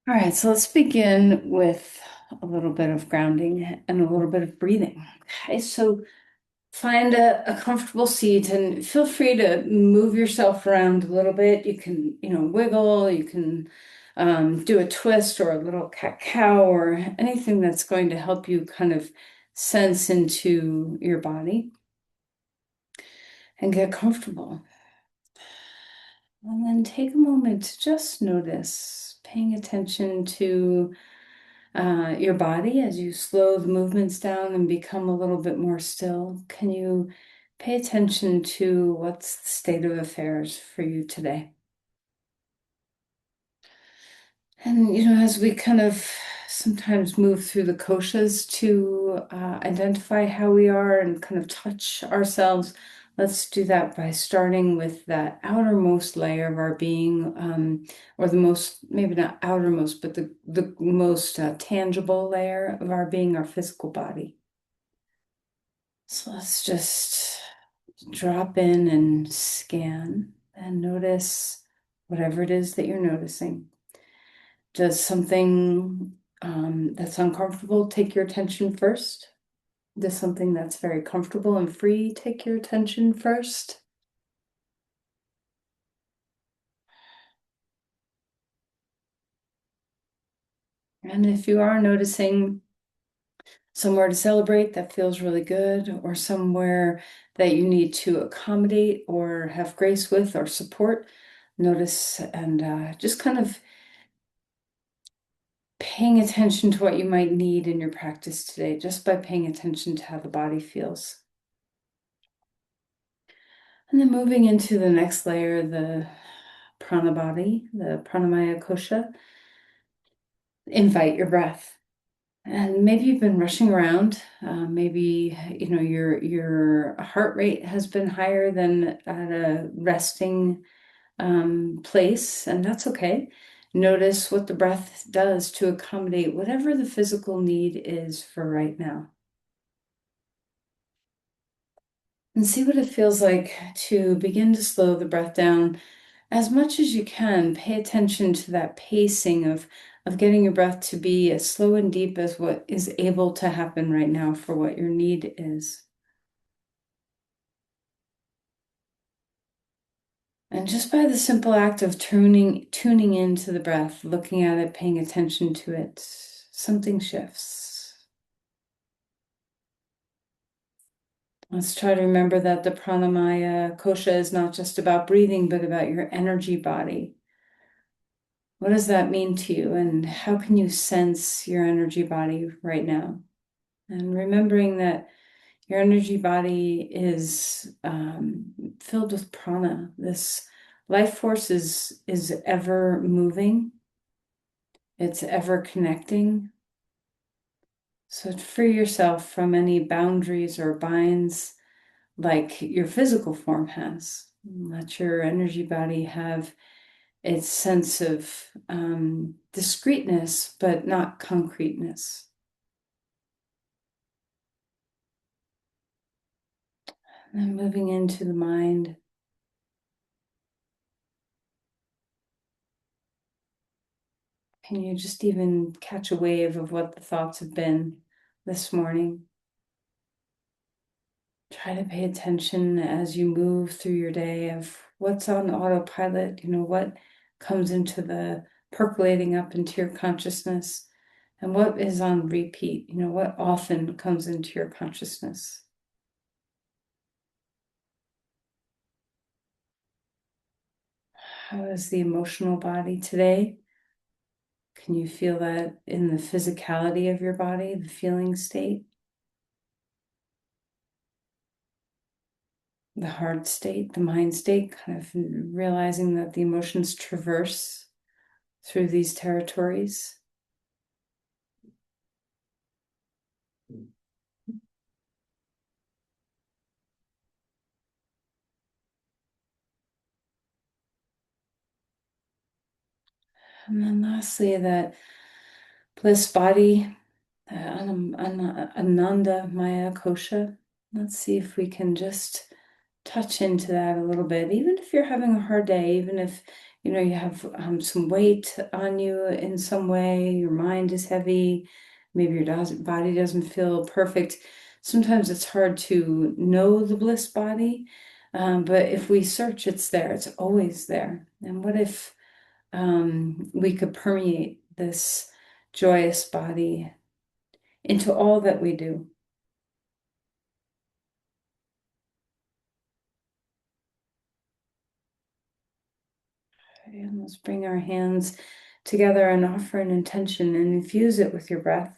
All right, so let's begin with a little bit of grounding and a little bit of breathing. Okay, so find a comfortable seat and feel free to move yourself around a little bit. You can, wiggle, you can do a twist or a little cat-cow or anything that's going to help you kind of sense into your body and get comfortable. And then take a moment to just notice, paying attention to your body as you slow the movements down and become a little bit more still. Can you pay attention to what's the state of affairs for you today? And, as we kind of sometimes move through the koshas to identify how we are and kind of touch ourselves, let's do that by starting with that outermost layer of our being, or the most, maybe not outermost, but the most tangible layer of our being, our physical body. So let's just drop in and scan and notice whatever it is that you're noticing. Does something that's uncomfortable take your attention first? Does something that's very comfortable and free take your attention first? And if you are noticing somewhere to celebrate that feels really good, or somewhere that you need to accommodate or have grace with or support, notice and just kind of paying attention to what you might need in your practice today, just by paying attention to how the body feels. And then moving into the next layer, the prana body, the pranamaya kosha, invite your breath. And maybe you've been rushing around. Maybe your heart rate has been higher than at a resting place, and that's okay. Notice what the breath does to accommodate whatever the physical need is for right now. And see what it feels like to begin to slow the breath down as much as you can. Pay attention to that pacing of getting your breath to be as slow and deep as what is able to happen right now for what your need is. And just by the simple act of tuning into the breath, looking at it, paying attention to it, something shifts. Let's try to remember that the pranamaya kosha is not just about breathing, but about your energy body. What does that mean to you, and how can you sense your energy body right now? And remembering that your energy body is filled with prana. This life force is ever moving. It's ever connecting. So to free yourself from any boundaries or binds like your physical form has. Let your energy body have its sense of discreteness, but not concreteness. And then moving into the mind. Can you just even catch a wave of what the thoughts have been this morning? Try to pay attention as you move through your day of what's on autopilot, what comes into the percolating up into your consciousness, and what is on repeat, what often comes into your consciousness. How is the emotional body today? Can you feel that in the physicality of your body, the feeling state? The heart state, the mind state, kind of realizing that the emotions traverse through these territories. And then lastly, that bliss body, Ananda Maya Kosha. Let's see if we can just touch into that a little bit, even if you're having a hard day, even if you have some weight on you in some way, your mind is heavy, maybe your body doesn't feel perfect. Sometimes it's hard to know the bliss body, but if we search, it's there, it's always there. And what if we could permeate this joyous body into all that we do? And let's bring our hands together and offer an intention and infuse it with your breath.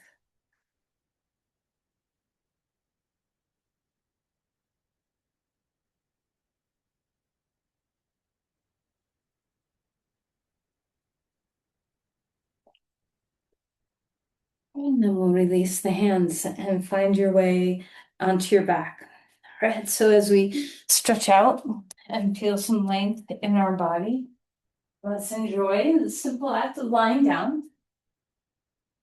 And then we'll release the hands and find your way onto your back. All right, so as we stretch out and feel some length in our body, let's enjoy the simple act of lying down.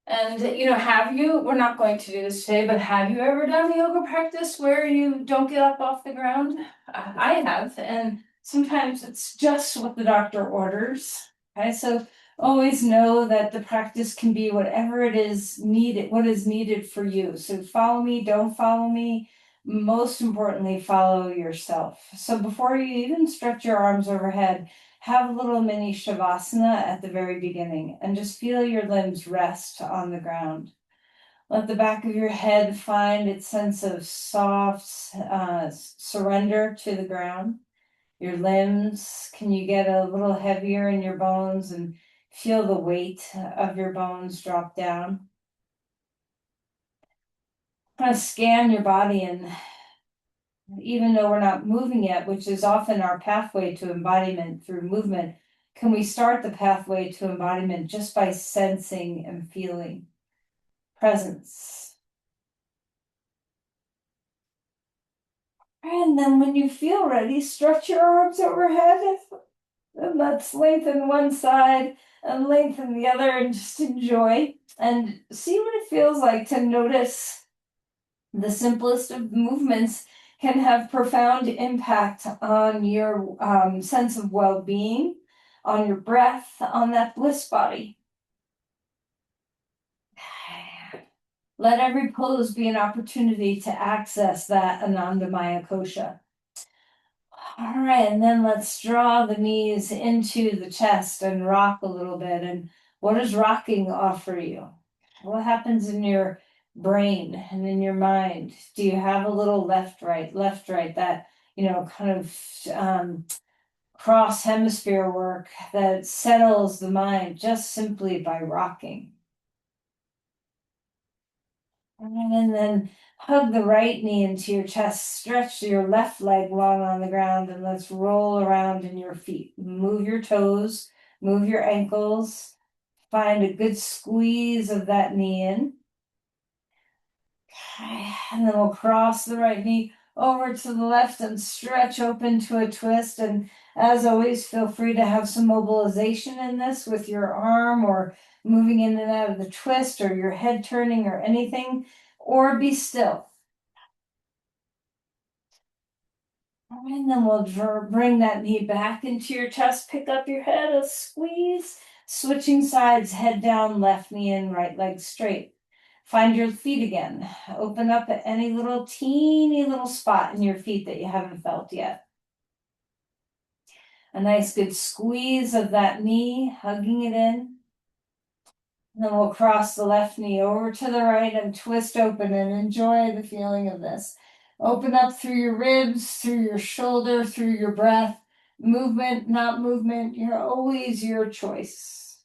And we're not going to do this today, but have you ever done a yoga practice where you don't get up off the ground? I have, and sometimes it's just what the doctor orders. Okay, so always know that the practice can be whatever it is needed, what is needed for you. So follow me, don't follow me. Most importantly, follow yourself. So before you even stretch your arms overhead, have a little mini shavasana at the very beginning and just feel your limbs rest on the ground. Let the back of your head find its sense of soft surrender to the ground. Your limbs, can you get a little heavier in your bones and feel the weight of your bones drop down? Kind of scan your body, and even though we're not moving yet, which is often our pathway to embodiment through movement, can we start the pathway to embodiment just by sensing and feeling presence? And then when you feel ready, stretch your arms overhead and let's lengthen one side and lengthen the other and just enjoy and see what it feels like to notice the simplest of movements can have profound impact on your sense of well-being, on your breath, on that bliss body. Let every pose be an opportunity to access that Anandamaya Kosha. All right, and then let's draw the knees into the chest and rock a little bit. And what does rocking offer you? What happens in your brain and in your mind? Do you have a little left, right, that, kind of cross hemisphere work that settles the mind just simply by rocking? And then hug the right knee into your chest, stretch your left leg long on the ground, and let's roll around in your feet. Move your toes, move your ankles, find a good squeeze of that knee in. Okay. And then we'll cross the right knee over to the left and stretch open to a twist. And as always, feel free to have some mobilization in this with your arm or moving in and out of the twist or your head turning or anything, or be still. And then we'll bring that knee back into your chest, pick up your head, a squeeze, switching sides, head down, left knee in, right leg straight. Find your feet again. Open up at any little teeny little spot in your feet that you haven't felt yet. A nice good squeeze of that knee, hugging it in. And then we'll cross the left knee over to the right and twist open and enjoy the feeling of this. Open up through your ribs, through your shoulder, through your breath. Movement, not movement, you're always your choice.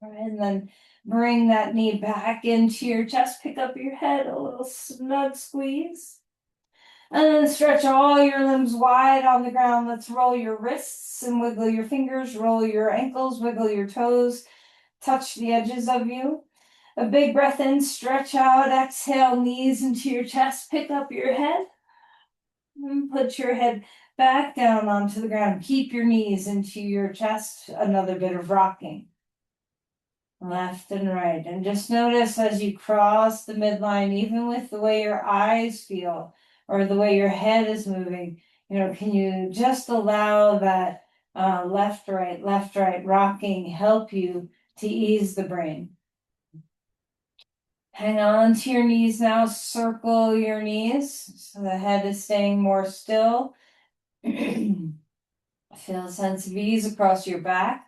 All right, and then bring that knee back into your chest, pick up your head, a little snug squeeze. And then stretch all your limbs wide on the ground. Let's roll your wrists and wiggle your fingers, roll your ankles, wiggle your toes, touch the edges of you. A big breath in, stretch out, exhale, knees into your chest, pick up your head. And put your head back down onto the ground. Keep your knees into your chest. Another bit of rocking. Left and right. And just notice as you cross the midline, even with the way your eyes feel, or the way your head is moving. Can you just allow that left, right rocking help you to ease the brain? Hang on to your knees now, circle your knees so the head is staying more still. Feel a sense of ease across your back.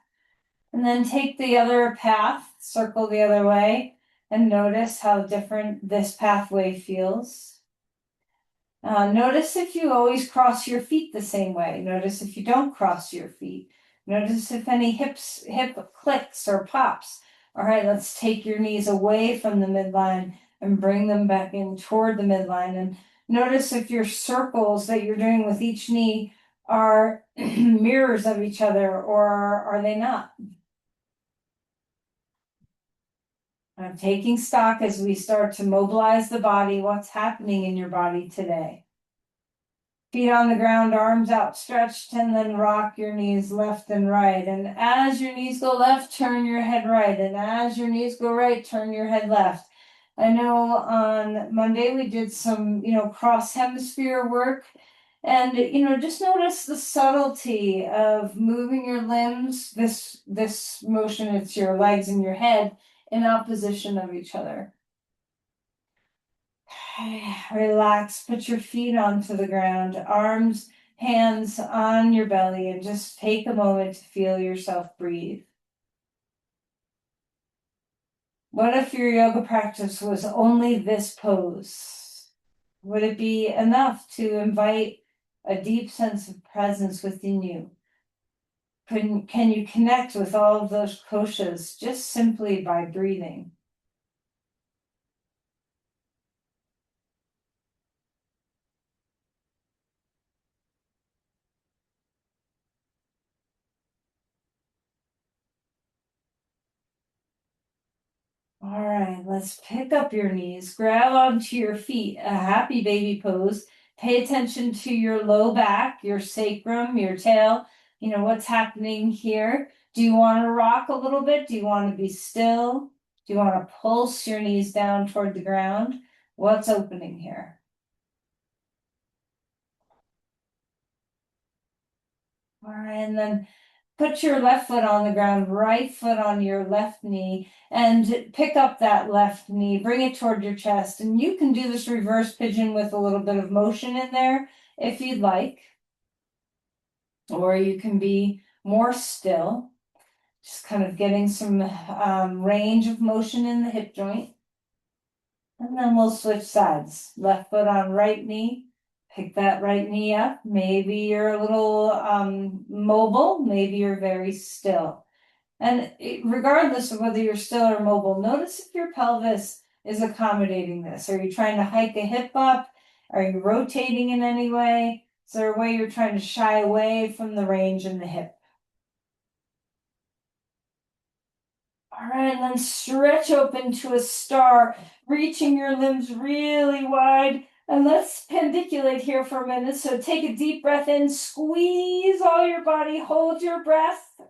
And then take the other path, circle the other way, and notice how different this pathway feels. Notice if you always cross your feet the same way. Notice if you don't cross your feet. Notice if any hip clicks or pops. All right, let's take your knees away from the midline and bring them back in toward the midline. And notice if your circles that you're doing with each knee are mirrors of each other, or are they not? I'm taking stock as we start to mobilize the body. What's happening in your body today? Feet on the ground, arms outstretched, and then rock your knees left and right. And as your knees go left, turn your head right. And as your knees go right, turn your head left. I know on Monday we did some, cross hemisphere work. And, just notice the subtlety of moving your limbs. This motion, it's your legs and your head in opposition of each other. Relax, put your feet onto the ground, arms, hands on your belly, and just take a moment to feel yourself breathe. What if your yoga practice was only this pose? Would it be enough to invite a deep sense of presence within you? Can you connect with all of those koshas just simply by breathing? All right, let's pick up your knees, grab onto your feet, a happy baby pose. Pay attention to your low back, your sacrum, your tail, what's happening here. Do you want to rock a little bit? Do you want to be still? Do you want to pulse your knees down toward the ground? What's opening here? All right, and then put your left foot on the ground, right foot on your left knee, and pick up that left knee, bring it toward your chest. And you can do this reverse pigeon with a little bit of motion in there if you'd like. Or you can be more still, just kind of getting some range of motion in the hip joint. And then we'll switch sides. Left foot on right knee. Pick that right knee up. Maybe you're a little mobile. Maybe you're very still. And regardless of whether you're still or mobile, notice if your pelvis is accommodating this. Are you trying to hike a hip up? Are you rotating in any way? Is there a way you're trying to shy away from the range in the hip? All right, and then stretch open to a star, reaching your limbs really wide. And let's pendiculate here for a minute. So take a deep breath in, squeeze all your body, hold your breath,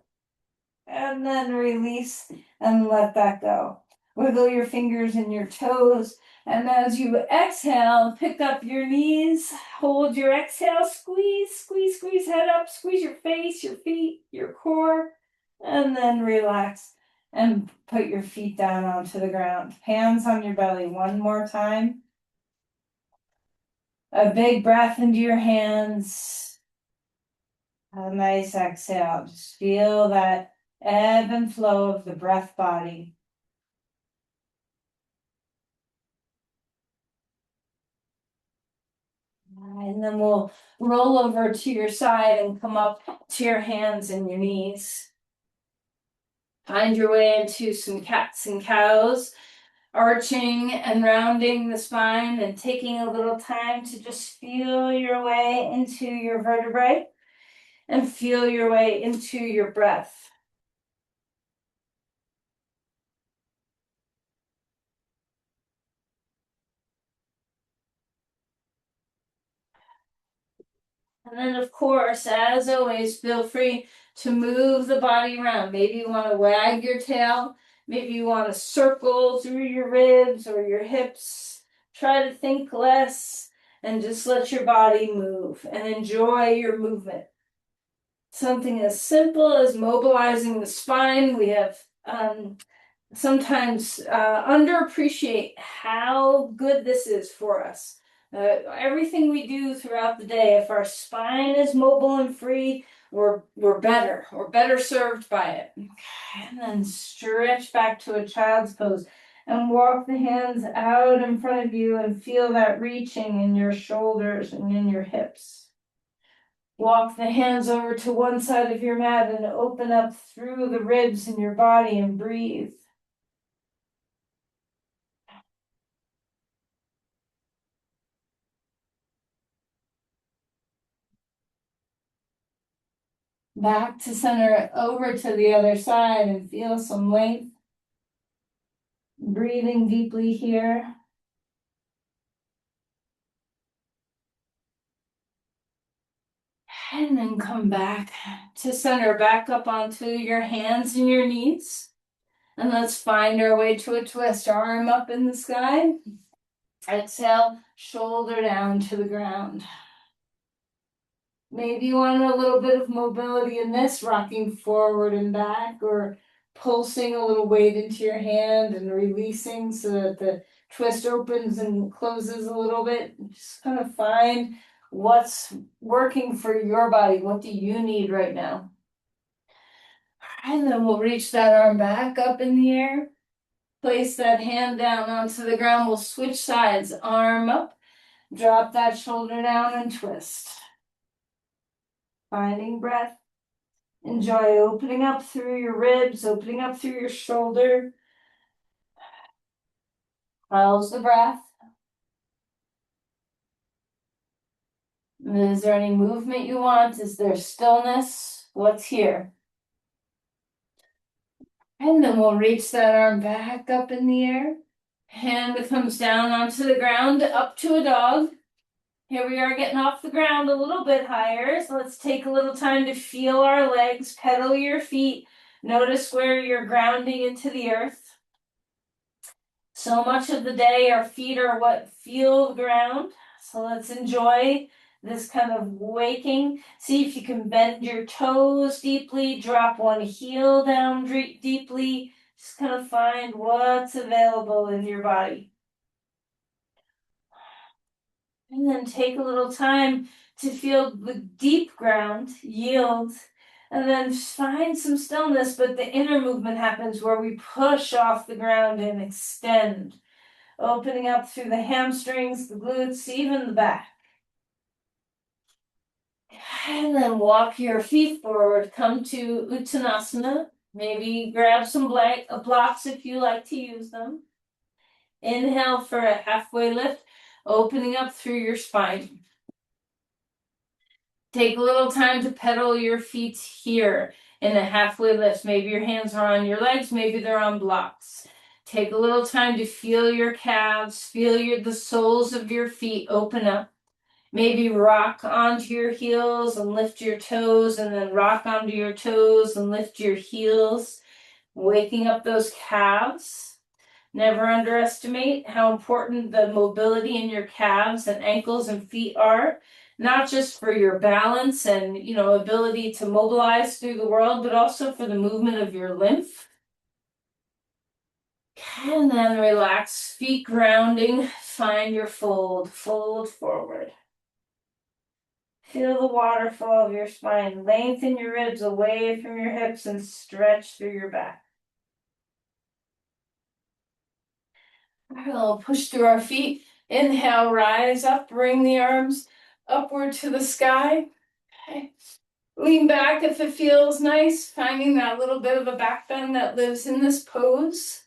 and then release and let that go. Wiggle your fingers and your toes. And as you exhale, pick up your knees, hold your exhale, squeeze, squeeze, squeeze, head up, squeeze your face, your feet, your core, and then relax and put your feet down onto the ground. Hands on your belly one more time. A big breath into your hands. A nice exhale. Just feel that ebb and flow of the breath body. And then we'll roll over to your side and come up to your hands and your knees. Find your way into some cats and cows, arching and rounding the spine and taking a little time to just feel your way into your vertebrae and feel your way into your breath. And then, of course, as always, feel free to move the body around. Maybe you want to wag your tail. Maybe you want to circle through your ribs or your hips. Try to think less and just let your body move and enjoy your movement. Something as simple as mobilizing the spine. We have sometimes underappreciate how good this is for us. Everything we do throughout the day, if our spine is mobile and free, we're better. We're better served by it. Okay, and then stretch back to a child's pose and walk the hands out in front of you and feel that reaching in your shoulders and in your hips. Walk the hands over to one side of your mat and open up through the ribs in your body and breathe. Back to center, over to the other side and feel some length. Breathing deeply here. And then come back to center, back up onto your hands and your knees. And let's find our way to a twist. Arm up in the sky. Exhale, shoulder down to the ground. Maybe you want a little bit of mobility in this, rocking forward and back, or pulsing a little weight into your hand and releasing so that the twist opens and closes a little bit. Just kind of find what's working for your body. What do you need right now? And then we'll reach that arm back up in the air. Place that hand down onto the ground. We'll switch sides. Arm up. Drop that shoulder down and twist. Finding breath. Enjoy opening up through your ribs, opening up through your shoulder. How's the breath? Is there any movement you want? Is there stillness? What's here? And then we'll reach that arm back up in the air. Hand comes down onto the ground, up to a dog. Here we are getting off the ground a little bit higher. So let's take a little time to feel our legs, pedal your feet. Notice where you're grounding into the earth. So much of the day, our feet are what feel the ground. So let's enjoy this kind of waking. See if you can bend your toes deeply, drop one heel down deeply. Just kind of find what's available in your body. And then take a little time to feel the deep ground, yield, and then find some stillness, but the inner movement happens where we push off the ground and extend. Opening up through the hamstrings, the glutes, even the back. And then walk your feet forward. Come to Uttanasana. Maybe grab some blocks if you like to use them. Inhale for a halfway lift, opening up through your spine. Take a little time to pedal your feet here in a halfway lift. Maybe your hands are on your legs, maybe they're on blocks. Take a little time to feel your calves, feel the soles of your feet open up. Maybe rock onto your heels and lift your toes, and then rock onto your toes and lift your heels, waking up those calves. Never underestimate how important the mobility in your calves and ankles and feet are, not just for your balance and, ability to mobilize through the world, but also for the movement of your lymph. And then relax, feet grounding, find your fold forward. Feel the waterfall of your spine. Lengthen your ribs away from your hips and stretch through your back. We'll push through our feet. Inhale, rise up, bring the arms upward to the sky. Okay. Lean back if it feels nice, finding that little bit of a back bend that lives in this pose.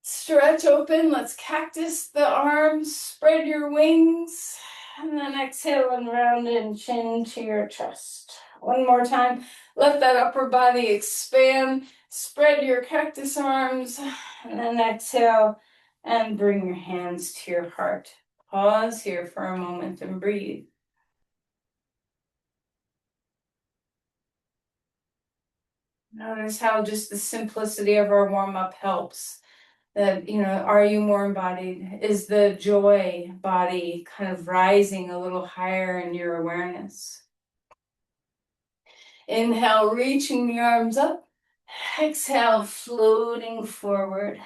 Stretch open, let's cactus the arms, spread your wings, and then exhale and round in, chin to your chest. One more time, let that upper body expand, spread your cactus arms, and then exhale and bring your hands to your heart. Pause here for a moment and breathe. Notice how just the simplicity of our warm-up helps. That, are you more embodied? Is the joy body kind of rising a little higher in your awareness? Inhale, reaching the arms up. Exhale, floating forward.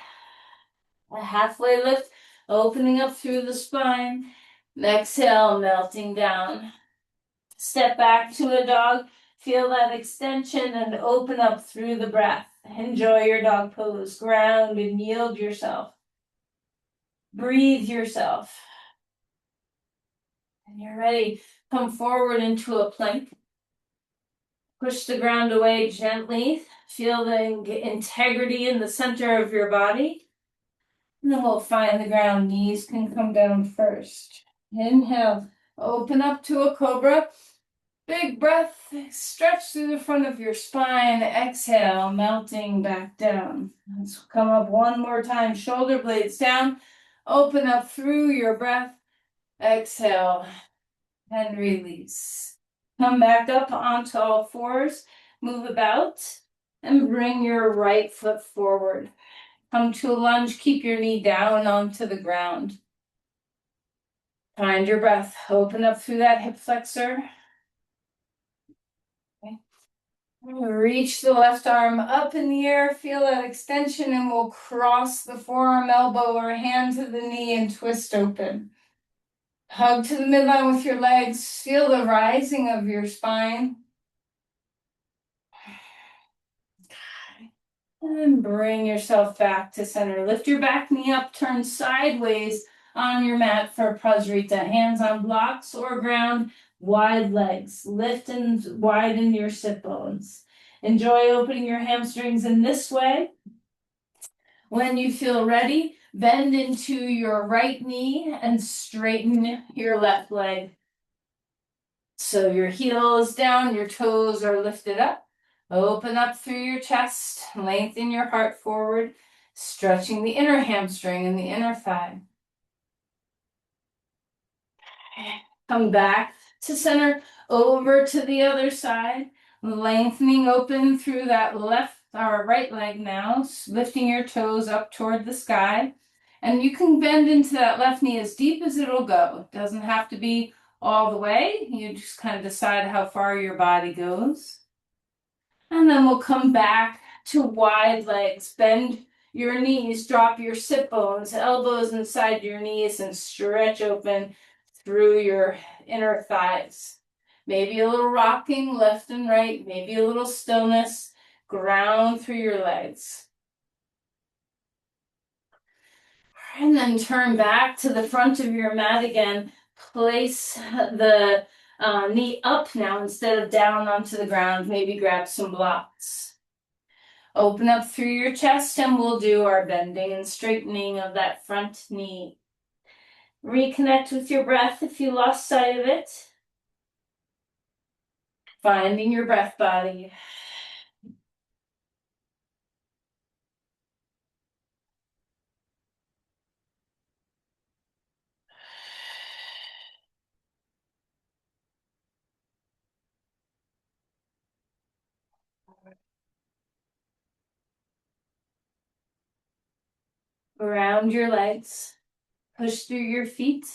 A halfway lift, opening up through the spine. Exhale, melting down. Step back to a dog. Feel that extension and open up through the breath. Enjoy your dog pose. Ground and yield yourself. Breathe yourself. And you're ready. Come forward into a plank. Push the ground away gently. Feel the integrity in the center of your body. And then we'll find the ground. Knees can come down first. Inhale. Open up to a cobra. Big breath. Stretch through the front of your spine. Exhale. Melting back down. Let's come up one more time. Shoulder blades down. Open up through your breath. Exhale. And release. Come back up onto all fours. Move about. And bring your right foot forward. Come to a lunge. Keep your knee down onto the ground. Find your breath. Open up through that hip flexor. Okay. Reach the left arm up in the air. Feel that extension, and we'll cross the forearm, elbow, or hand to the knee and twist open. Hug to the midline with your legs. Feel the rising of your spine. And bring yourself back to center. Lift your back knee up, turn sideways on your mat for Prasarita. Hands on blocks or ground, wide legs. Lift and widen your sit bones. Enjoy opening your hamstrings in this way. When you feel ready, bend into your right knee and straighten your left leg. So your heel is down, your toes are lifted up. Open up through your chest, lengthen your heart forward, stretching the inner hamstring and the inner thigh. Come back to center, over to the other side, lengthening open through that left or right leg now, lifting your toes up toward the sky. And you can bend into that left knee as deep as it'll go. It doesn't have to be all the way. You just kind of decide how far your body goes. And then we'll come back to wide legs. Bend your knees, drop your sit bones, elbows inside your knees, and stretch open through your inner thighs. Maybe a little rocking left and right, maybe a little stillness. Ground through your legs. And then turn back to the front of your mat again. Place the knee up now instead of down onto the ground. Maybe grab some blocks. Open up through your chest and we'll do our bending and straightening of that front knee. Reconnect with your breath if you lost sight of it. Finding your breath body. Ground your legs. Push through your feet.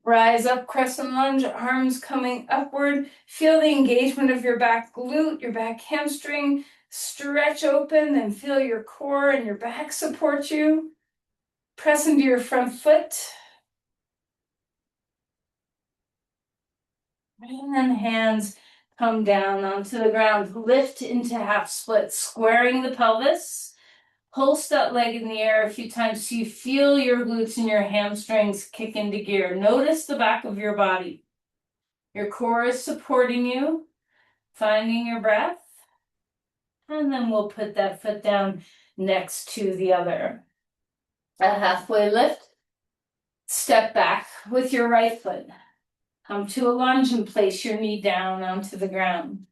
Rise up, crescent lunge, arms coming upward. Feel the engagement of your back glute, your back hamstring. Stretch open and feel your core and your back support you. Press into your front foot. And then hands come down onto the ground. Lift into half split, squaring the pelvis. Pulse that leg in the air a few times so you feel your glutes and your hamstrings kick into gear. Notice the back of your body. Your core is supporting you. Finding your breath. And then we'll put that foot down next to the other. A halfway lift. Step back with your right foot. Come to a lunge and place your knee down onto the ground.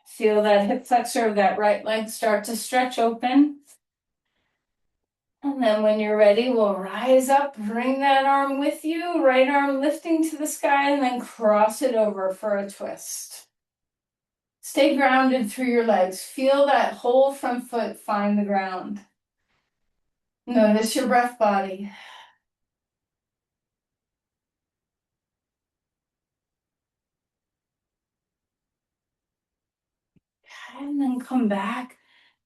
Feel that hip flexor of that right leg start to stretch open. And then when you're ready, we'll rise up, bring that arm with you, right arm lifting to the sky, and then cross it over for a twist. Stay grounded through your legs. Feel that whole front foot find the ground. Notice your breath body. And then come back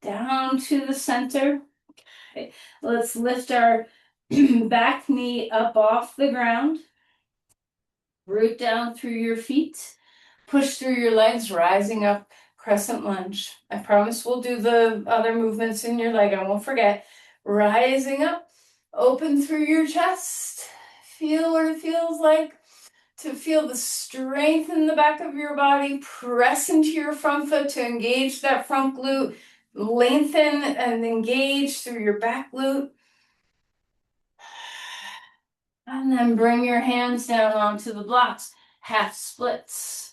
down to the center. Okay. Let's lift our back knee up off the ground. Root down through your feet. Push through your legs, rising up, crescent lunge. I promise we'll do the other movements in your leg. I won't forget. Rising up, open through your chest. Feel what it feels like to feel the strength in the back of your body. Press into your front foot to engage that front glute. Lengthen and engage through your back glute. And then bring your hands down onto the blocks. Half splits.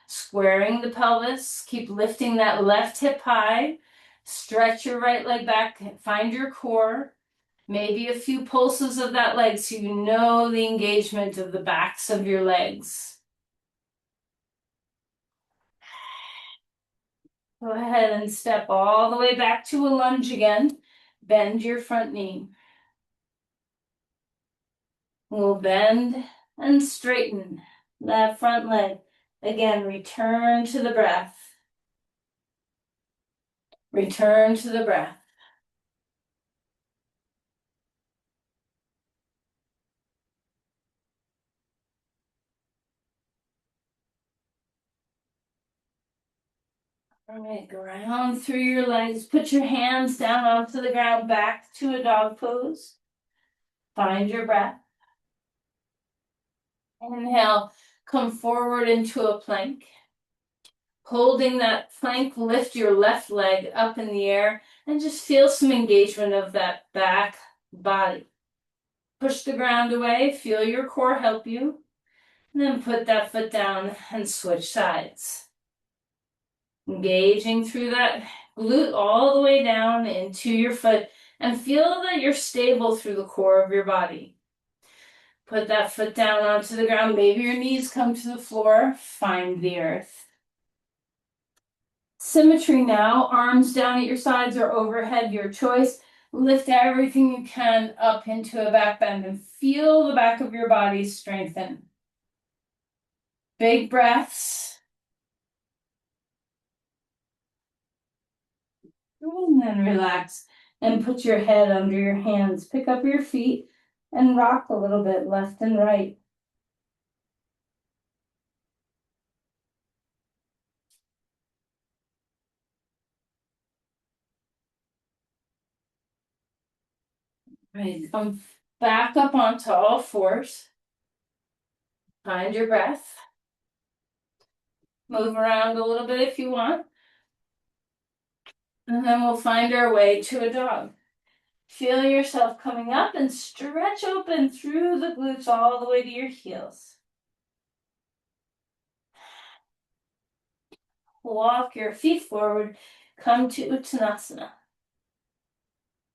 Squaring the pelvis. Keep lifting that left hip high. Stretch your right leg back. Find your core. Maybe a few pulses of that leg so you know the engagement of the backs of your legs. Go ahead and step all the way back to a lunge again. Bend your front knee. We'll bend and straighten that front leg. Again, return to the breath. Return to the breath. All right, ground through your legs. Put your hands down onto the ground, back to a dog pose. Find your breath. Inhale, come forward into a plank. Holding that plank, lift your left leg up in the air and just feel some engagement of that back body. Push the ground away, feel your core help you. And then put that foot down and switch sides. Engaging through that glute all the way down into your foot and feel that you're stable through the core of your body. Put that foot down onto the ground. Maybe your knees come to the floor. Find the earth. Symmetry now. Arms down at your sides or overhead, your choice. Lift everything you can up into a back bend and feel the back of your body strengthen. Big breaths. And then relax and put your head under your hands. Pick up your feet and rock a little bit left and right. Right, come back up onto all fours. Find your breath. Move around a little bit if you want. And then we'll find our way to a dog. Feel yourself coming up and stretch open through the glutes all the way to your heels. Walk your feet forward. Come to Uttanasana.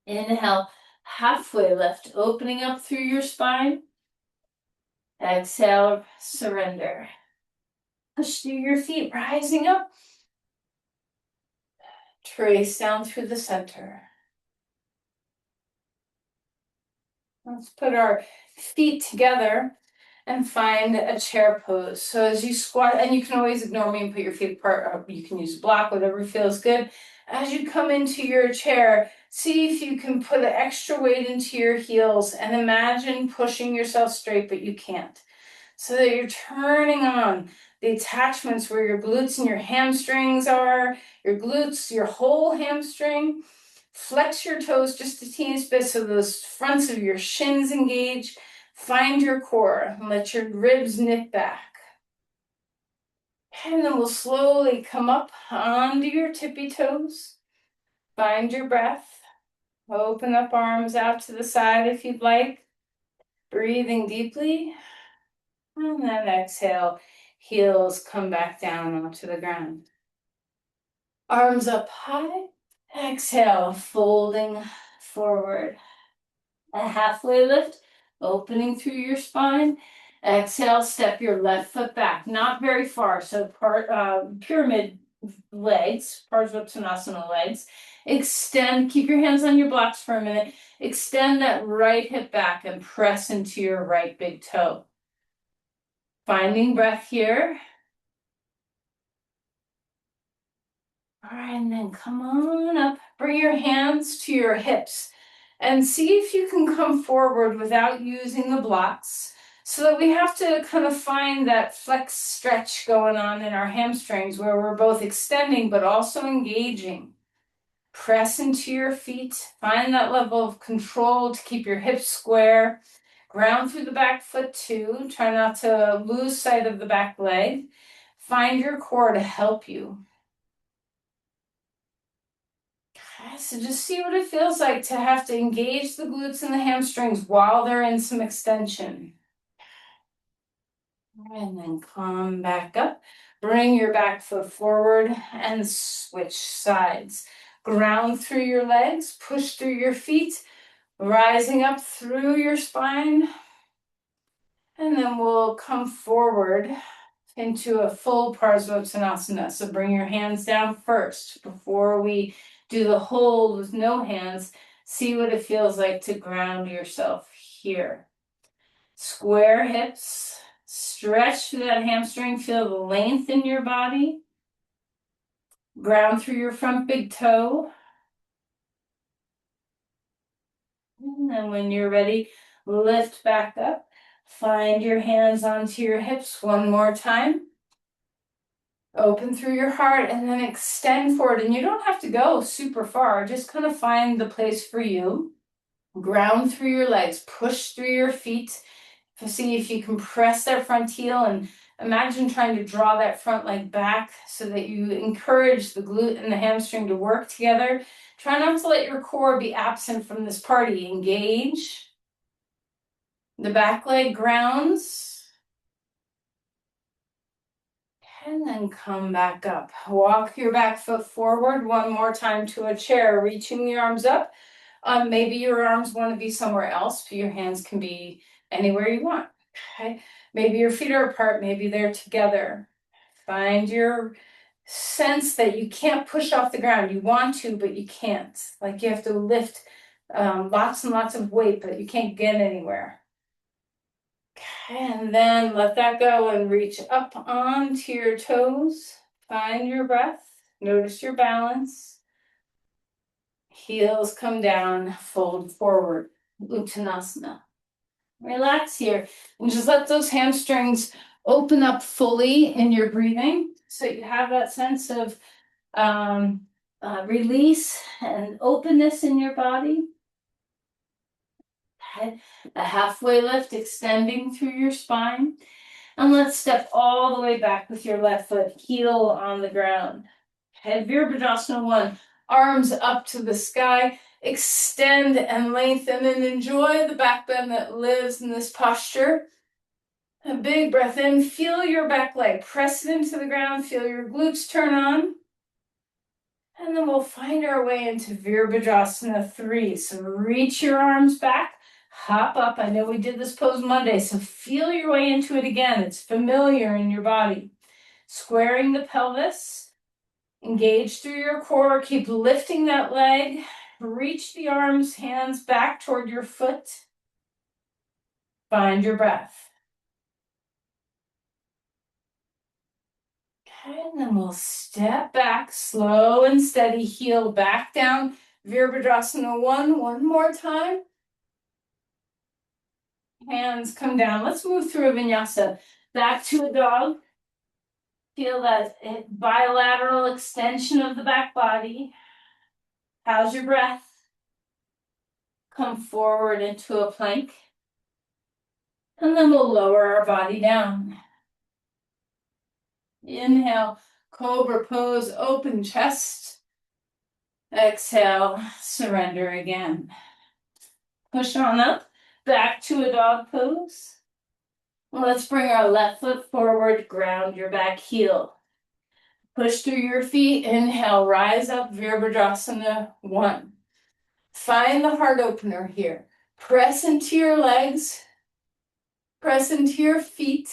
Inhale, halfway lift, opening up through your spine. Exhale, surrender. Push through your feet, rising up. Trace down through the center. Let's put our feet together and find a chair pose. So as you squat, and you can always ignore me and put your feet apart, or you can use a block, whatever feels good. As you come into your chair, see if you can put an extra weight into your heels and imagine pushing yourself straight, but you can't. So that you're turning on the attachments where your glutes and your hamstrings are, your glutes, your whole hamstring. Flex your toes just a teeny bit so those fronts of your shins engage. Find your core and let your ribs knit back. And then we'll slowly come up onto your tippy toes. Find your breath. Open up arms out to the side if you'd like. Breathing deeply. And then exhale, heels come back down onto the ground. Arms up high. Exhale, folding forward. A halfway lift, opening through your spine. Exhale, step your left foot back, not very far. So pyramid legs, Parsvottanasana legs. Extend, keep your hands on your blocks for a minute. Extend that right hip back and press into your right big toe. Finding breath here. All right, and then come on up. Bring your hands to your hips and see if you can come forward without using the blocks. So that we have to kind of find that flex stretch going on in our hamstrings where we're both extending but also engaging. Press into your feet. Find that level of control to keep your hips square. Ground through the back foot too. Try not to lose sight of the back leg. Find your core to help you. Okay, so just see what it feels like to have to engage the glutes and the hamstrings while they're in some extension. And then come back up. Bring your back foot forward and switch sides. Ground through your legs, push through your feet, rising up through your spine. And then we'll come forward into a full Parsvottanasana. So bring your hands down first before we do the hold with no hands. See what it feels like to ground yourself here. Square hips, stretch through that hamstring, feel the length in your body. Ground through your front big toe. And then when you're ready, lift back up. Find your hands onto your hips one more time. Open through your heart and then extend forward. And you don't have to go super far. Just kind of find the place for you. Ground through your legs. Push through your feet. See if you can press that front heel and imagine trying to draw that front leg back so that you encourage the glute and the hamstring to work together. Try not to let your core be absent from this party. Engage. The back leg grounds. And then come back up. Walk your back foot forward one more time to a chair, reaching the arms up. Maybe your arms want to be somewhere else, but your hands can be anywhere you want. Okay. Maybe your feet are apart, maybe they're together. Find your sense that you can't push off the ground. You want to, but you can't. Like you have to lift lots and lots of weight, but you can't get anywhere. And then let that go and reach up onto your toes. Find your breath. Notice your balance. Heels come down, fold forward. Uttanasana. Relax here and just let those hamstrings open up fully in your breathing so you have that sense of release and openness in your body. A halfway lift extending through your spine. And let's step all the way back with your left foot, heel on the ground. Okay, Virabhadrasana 1, arms up to the sky, extend and lengthen and enjoy the back bend that lives in this posture. A big breath in, feel your back leg, press it into the ground, feel your glutes turn on. And then we'll find our way into Virabhadrasana 3. So reach your arms back. Hop up. I know we did this pose Monday, so feel your way into it again. It's familiar in your body. Squaring the pelvis. Engage through your core. Keep lifting that leg. Reach the arms, hands back toward your foot. Find your breath. Okay, and then we'll step back, slow and steady, heel back down. Virabhadrasana 1, one more time. Hands come down. Let's move through a vinyasa. Back to a dog. Feel that bilateral extension of the back body. How's your breath? Come forward into a plank. And then we'll lower our body down. Inhale, cobra pose, open chest. Exhale, surrender again. Push on up, back to a dog pose. Let's bring our left foot forward, ground your back heel. Push through your feet, inhale, rise up, Virabhadrasana 1. Find the heart opener here. Press into your legs, press into your feet,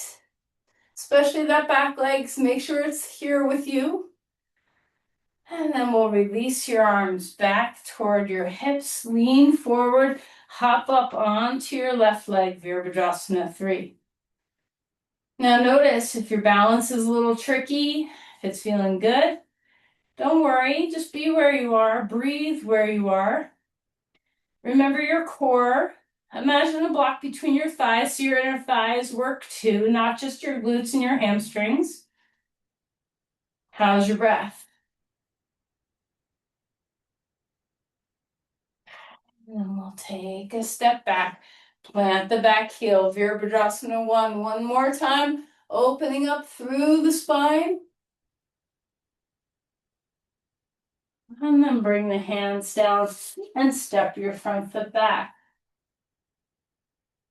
especially that back legs. Make sure it's here with you. And then we'll release your arms back toward your hips, lean forward, hop up onto your left leg, Virabhadrasana 3. Now notice if your balance is a little tricky, if it's feeling good, don't worry, just be where you are, breathe where you are. Remember your core. Imagine a block between your thighs so your inner thighs work too, not just your glutes and your hamstrings. How's your breath? And then we'll take a step back, plant the back heel, Virabhadrasana 1. One more time, opening up through the spine. And then bring the hands down and step your front foot back.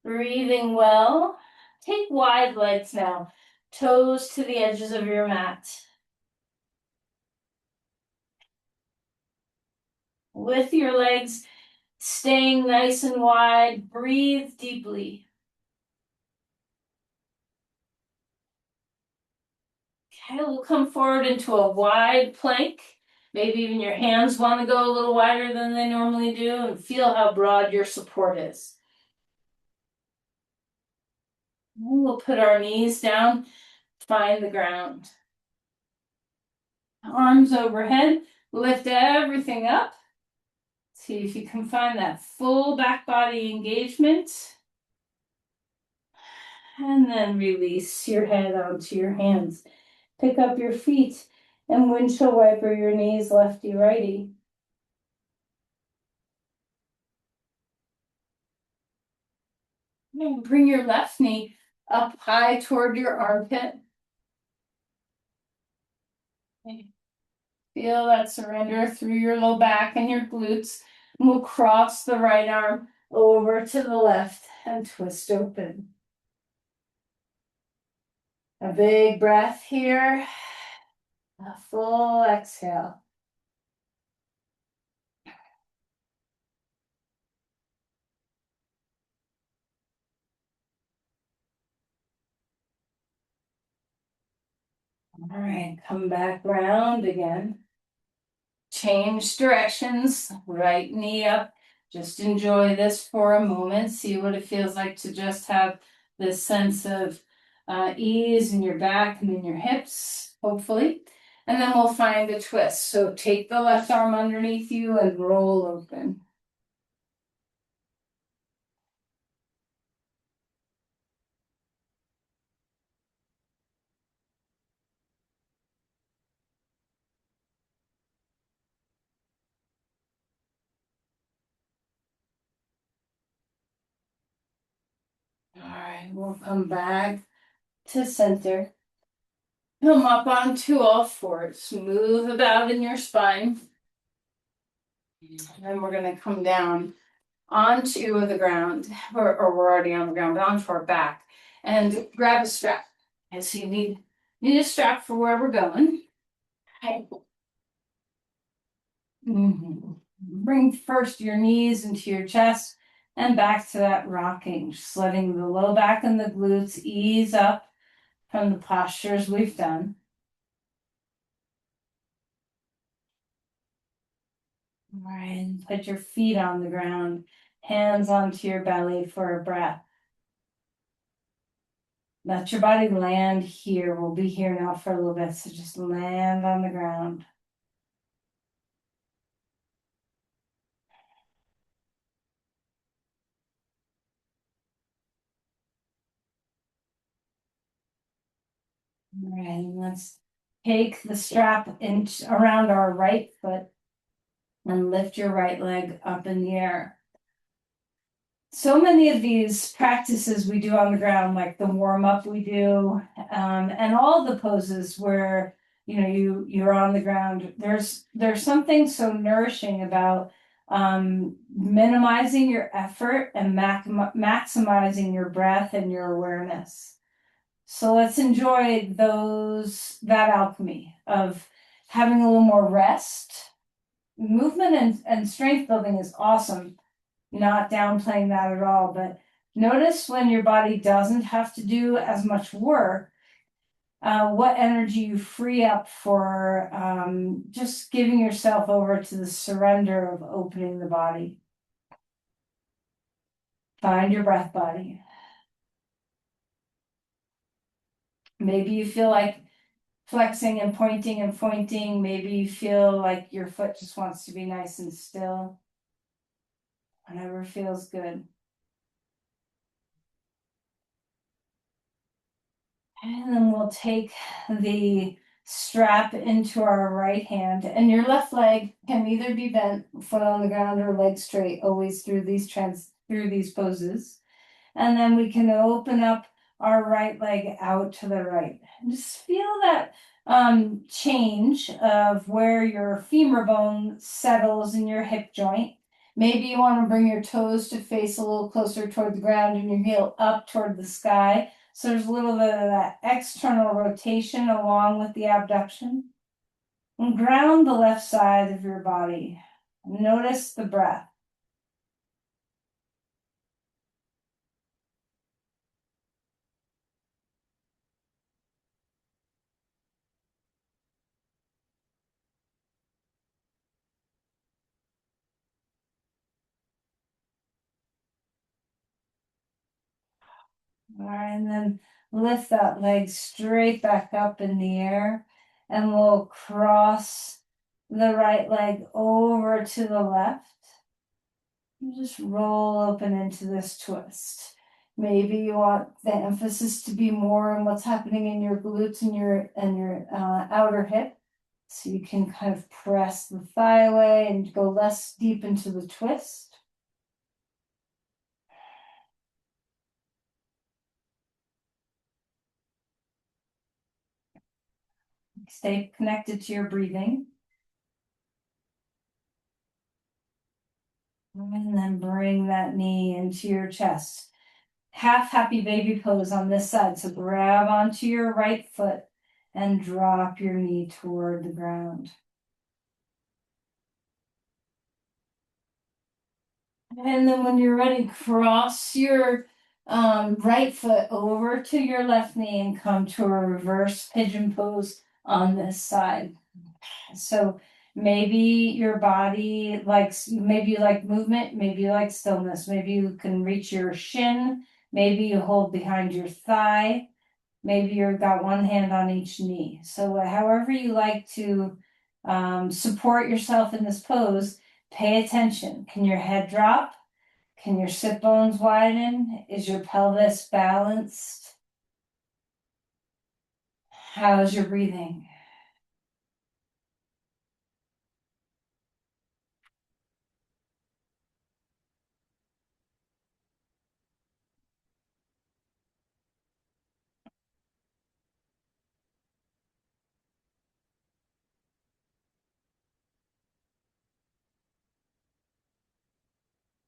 Breathing well. Take wide legs now, toes to the edges of your mat. With your legs staying nice and wide, breathe deeply. Okay, we'll come forward into a wide plank. Maybe even your hands want to go a little wider than they normally do, and feel how broad your support is. We'll put our knees down, find the ground. Arms overhead, lift everything up. See if you can find that full back body engagement. And then release your head onto your hands. Pick up your feet and windshield wiper your knees lefty righty. And bring your left knee up high toward your armpit. Feel that surrender through your low back and your glutes. And we'll cross the right arm over to the left and twist open. A big breath here. A full exhale. All right, come back round again. Change directions, right knee up. Just enjoy this for a moment. See what it feels like to just have this sense of ease in your back and in your hips, hopefully. And then we'll find a twist. So take the left arm underneath you and roll open. All right, we'll come back to center. Come up onto all fours. Move about in your spine. And then we're going to come down onto the ground, or we're already on the ground, but onto our back, and grab a strap. And so you need a strap for where we're going. Okay. Bring first your knees into your chest and back to that rocking, just letting the low back and the glutes ease up from the postures we've done. All right, put your feet on the ground, hands onto your belly for a breath. Let your body land here. We'll be here now for a little bit, so just land on the ground. All right, let's take the strap around our right foot and lift your right leg up in the air. So many of these practices we do on the ground, like the warm up we do, and all the poses where you're on the ground. There's something so nourishing about minimizing your effort and maximizing your breath and your awareness. So let's enjoy that alchemy of having a little more rest. Movement and strength building is awesome. Not downplaying that at all, but notice when your body doesn't have to do as much work, what energy you free up for just giving yourself over to the surrender of opening the body. Find your breath body. Maybe you feel like flexing and pointing and pointing. Maybe you feel like your foot just wants to be nice and still. Whatever feels good. And then we'll take the strap into our right hand, and your left leg can either be bent, foot on the ground, or leg straight, always through these poses. And then we can open up our right leg out to the right. And just feel that change of where your femur bone settles in your hip joint. Maybe you want to bring your toes to face a little closer toward the ground and your heel up toward the sky. So there's a little bit of that external rotation along with the abduction. And ground the left side of your body. Notice the breath. All right, and then lift that leg straight back up in the air, and we'll cross the right leg over to the left. And just roll open into this twist. Maybe you want the emphasis to be more on what's happening in your glutes and your outer hip. So you can kind of press the thigh away and go less deep into the twist. Stay connected to your breathing. And then bring that knee into your chest. Half happy baby pose on this side. So grab onto your right foot and drop your knee toward the ground. And then when you're ready, cross your right foot over to your left knee and come to a reverse pigeon pose on this side. So maybe your body likes, maybe you like movement, maybe you like stillness, maybe you can reach your shin, maybe you hold behind your thigh, maybe you've got one hand on each knee. So however you like to support yourself in this pose, pay attention. Can your head drop? Can your sit bones widen? Is your pelvis balanced? How's your breathing?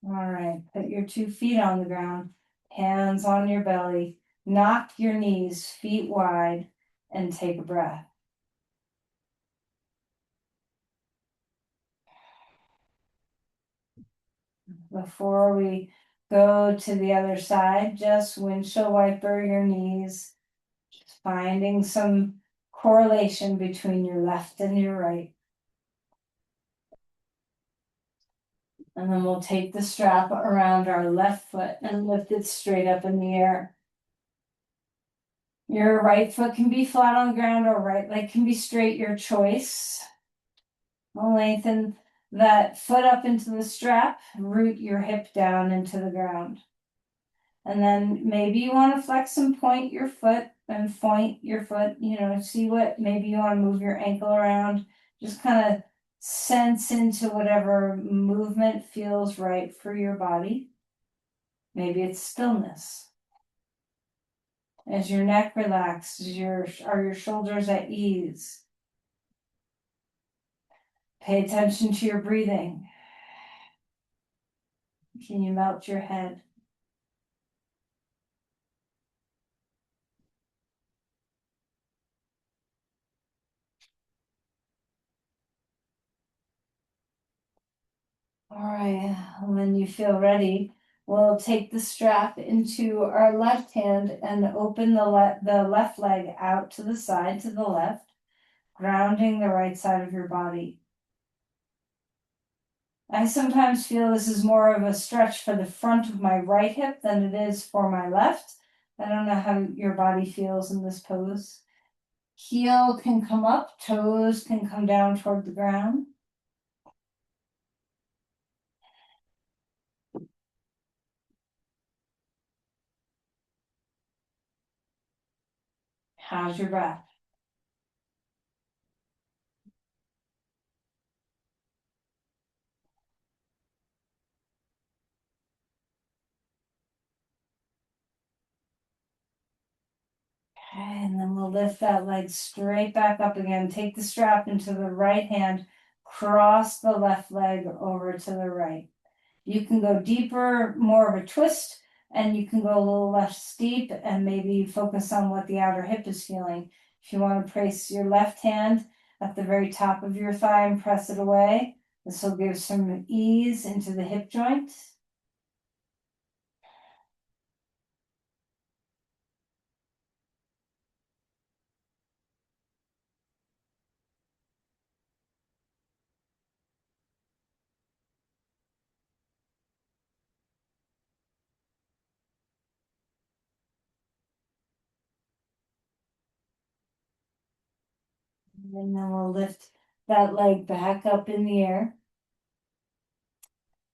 All right, put your 2 feet on the ground, hands on your belly, knock your knees feet wide, and take a breath. Before we go to the other side, just windshield wiper your knees, just finding some correlation between your left and your right. And then we'll take the strap around our left foot and lift it straight up in the air. Your right foot can be flat on the ground or right leg can be straight, your choice. We'll lengthen that foot up into the strap, root your hip down into the ground. And then maybe you want to flex and point your foot, see what, maybe you want to move your ankle around, just kind of sense into whatever movement feels right for your body. Maybe it's stillness. Is your neck relaxed? Are your shoulders at ease? Pay attention to your breathing. Can you melt your head? All right, when you feel ready, We'll take the strap into our left hand and open the left leg out to the side to the left, grounding the right side of your body. I sometimes feel this is more of a stretch for the front of my right hip than it is for my left. I don't know how your body feels in this pose. Heel can come up, toes can come down toward the ground. How's your breath? Okay, and then we'll lift that leg straight back up again. Take the strap into the right hand, cross the left leg over to the right. You can go deeper, more of a twist, and you can go a little less steep and maybe focus on what the outer hip is feeling. If you want to place your left hand at the very top of your thigh and press it away, this will give some ease into the hip joint. And then we'll lift that leg back up in the air.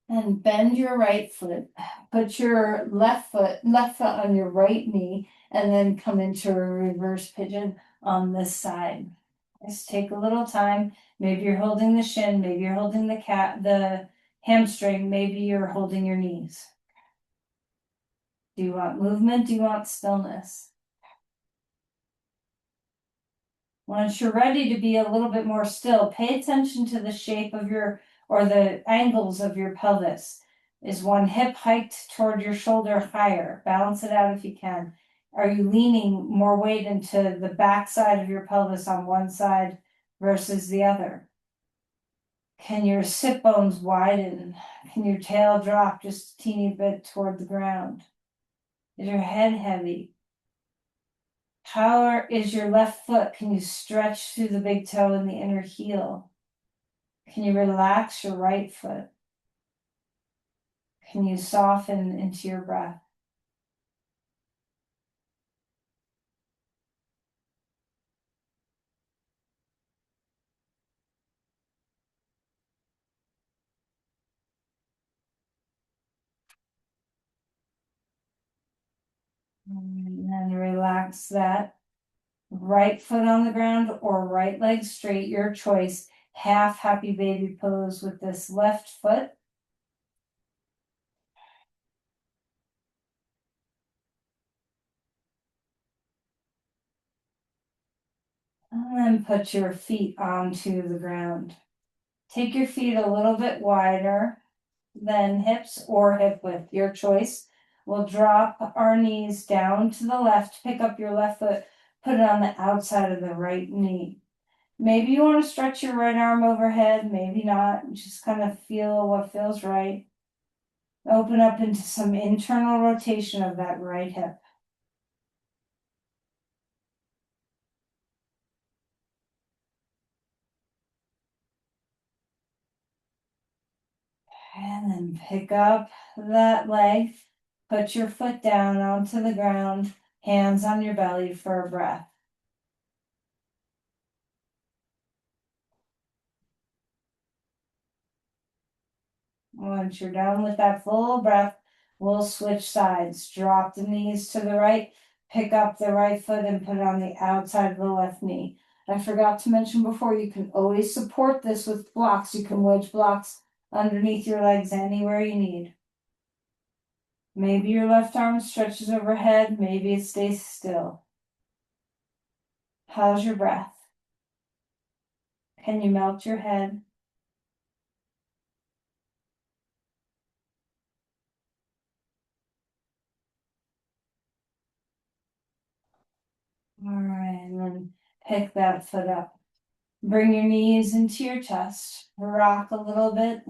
And bend your right foot. Put your left foot on your right knee, and then come into a reverse pigeon on this side. Just take a little time. Maybe you're holding the shin, maybe you're holding the hamstring, maybe you're holding your knees. Do you want movement? Do you want stillness? Once you're ready to be a little bit more still, pay attention to the shape of or the angles of your pelvis. Is one hip hiked toward your shoulder higher? Balance it out if you can. Are you leaning more weight into the back side of your pelvis on one side versus the other? Can your sit bones widen? Can your tail drop just a teeny bit toward the ground? Is your head heavy? How is your left foot? Can you stretch through the big toe and the inner heel? Can you relax your right foot? Can you soften into your breath? And then relax that. Right foot on the ground or right leg straight, your choice. Half happy baby pose with this left foot. And then put your feet onto the ground. Take your feet a little bit wider than hips or hip width, your choice. We'll drop our knees down to the left, pick up your left foot, put it on the outside of the right knee. Maybe you want to stretch your right arm overhead, maybe not. Just kind of feel what feels right. Open up into some internal rotation of that right hip. And then pick up that leg, put your foot down onto the ground, hands on your belly for a breath. Once you're done with that full breath, we'll switch sides. Drop the knees to the right, pick up the right foot and put it on the outside of the left knee. I forgot to mention before, you can always support this with blocks. You can wedge blocks underneath your legs anywhere you need. Maybe your left arm stretches overhead, maybe it stays still. How's your breath? Can you melt your head? All right, and then pick that foot up. Bring your knees into your chest. Rock a little bit.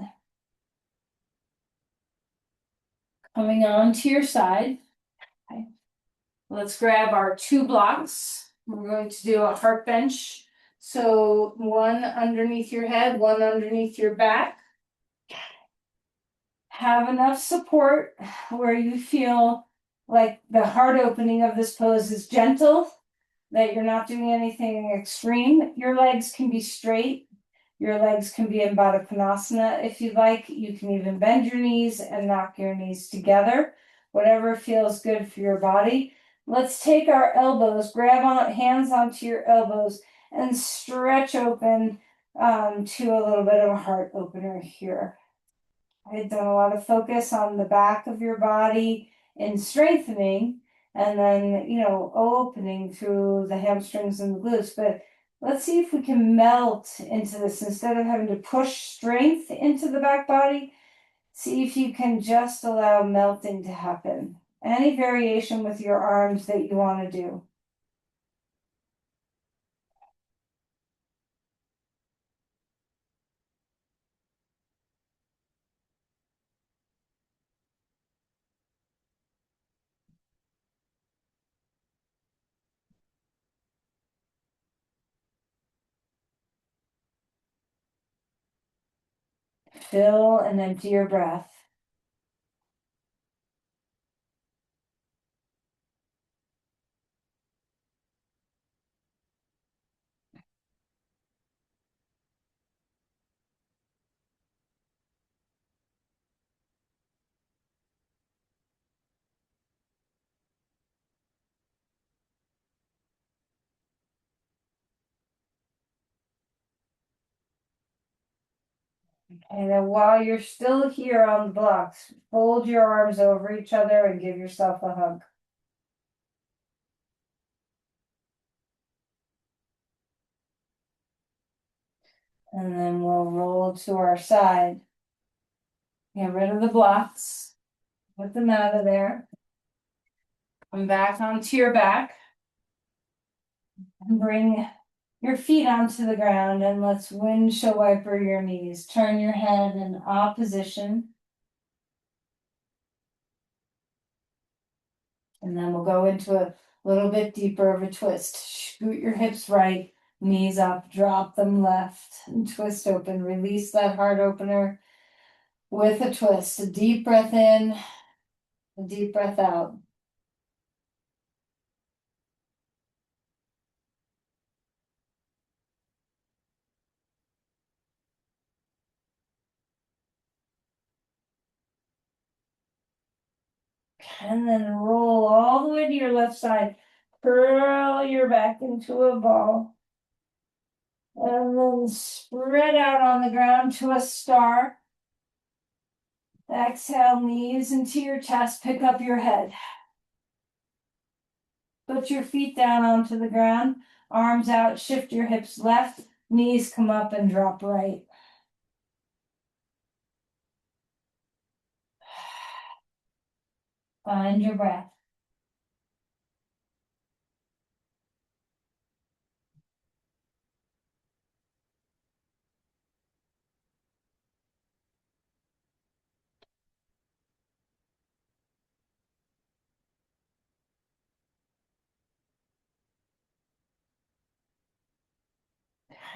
Coming on to your side. Okay. Let's grab our 2 blocks. We're going to do a heart bench. So one underneath your head, one underneath your back. Have enough support where you feel like the heart opening of this pose is gentle, that you're not doing anything extreme. Your legs can be straight. Your legs can be in Baddha Konasana if you'd like. You can even bend your knees and knock your knees together, whatever feels good for your body. Let's take our elbows, grab on hands onto your elbows, and stretch open to a little bit of a heart opener here. I've done a lot of focus on the back of your body and strengthening, and then, opening through the hamstrings and the glutes. But let's see if we can melt into this instead of having to push strength into the back body. See if you can just allow melting to happen. Any variation with your arms that you want to do. Fill and empty your breath. And then while you're still here on the blocks, fold your arms over each other and give yourself a hug. And then we'll roll to our side. Get rid of the blocks. Put them out of there. Come back onto your back. And bring your feet onto the ground and let's windshield wiper your knees. Turn your head in opposition. And then we'll go into a little bit deeper of a twist. Scoot your hips right, knees up, drop them left, and twist open. Release that heart opener with a twist. A deep breath in, a deep breath out. And then roll all the way to your left side. Curl your back into a ball. And then spread out on the ground to a star. Exhale, knees into your chest, pick up your head. Put your feet down onto the ground, arms out, shift your hips left, knees come up and drop right. Find your breath.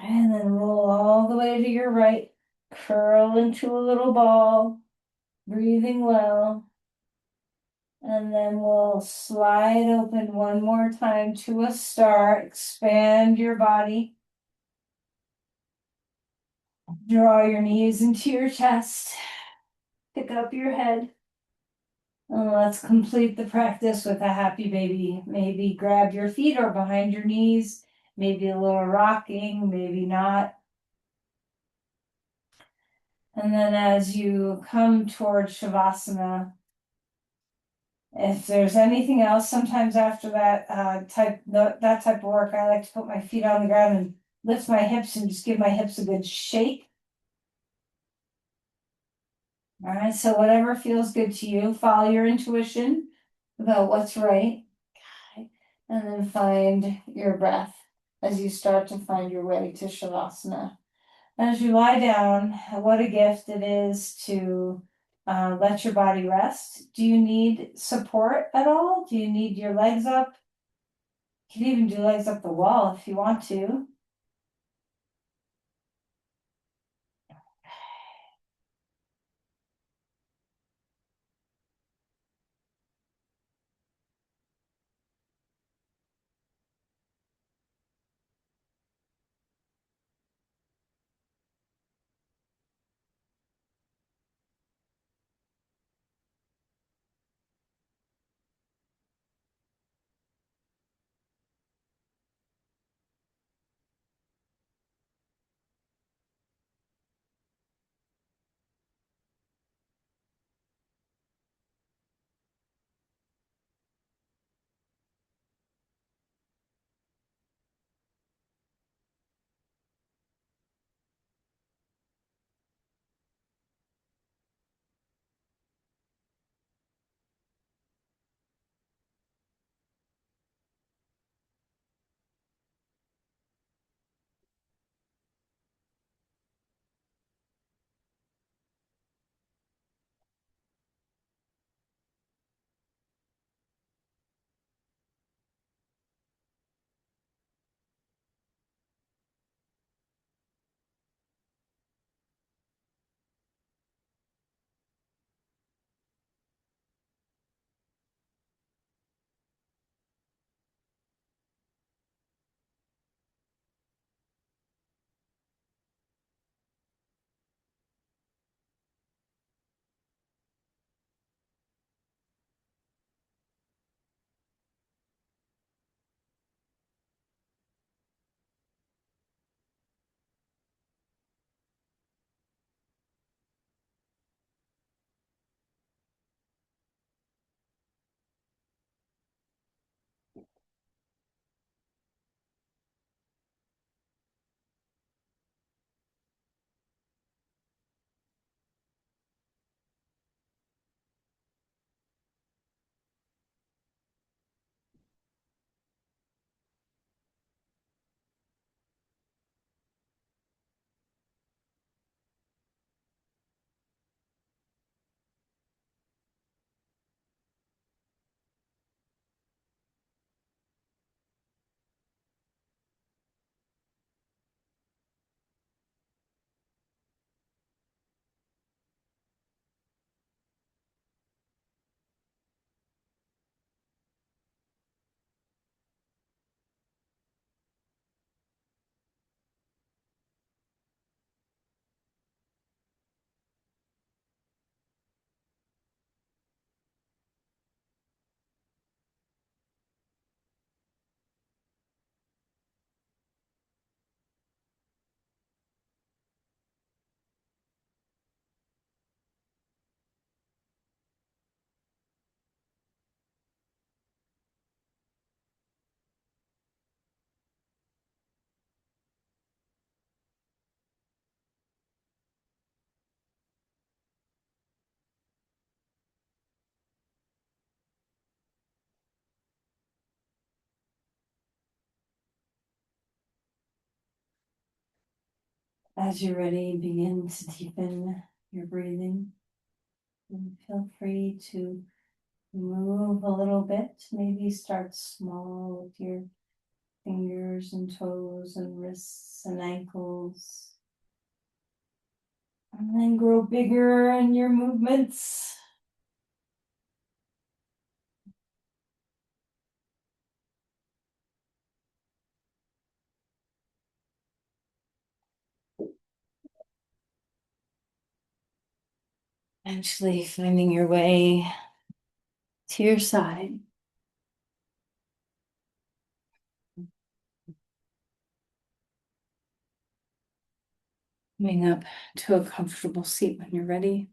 And then roll all the way to your right, curl into a little ball, breathing well. And then we'll slide open one more time to a star, expand your body. Draw your knees into your chest, pick up your head. And let's complete the practice with a happy baby. Maybe grab your feet or behind your knees, maybe a little rocking, maybe not. And then as you come towards Shavasana, if there's anything else, sometimes after that type of work, I like to put my feet on the ground and lift my hips and just give my hips a good shake. All right, so whatever feels good to you, follow your intuition about what's right. Okay. And then find your breath as you start to find your way to Shavasana. As you lie down, what a gift it is to let your body rest. Do you need support at all? Do you need your legs up? You can even do legs up the wall if you want to. As you're ready, begin to deepen your breathing. And feel free to move a little bit. Maybe start small with your fingers and toes and wrists and ankles. And then grow bigger in your movements. Eventually finding your way to your side. Coming up to a comfortable seat when you're ready.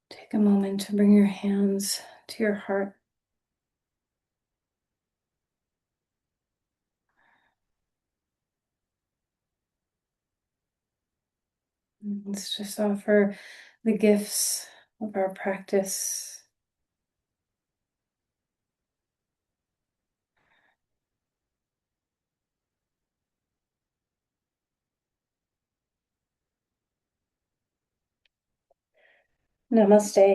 Take a moment to bring your hands to your heart. Let's just offer the gifts of our practice. Namaste.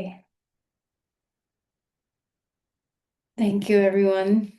Thank you, everyone.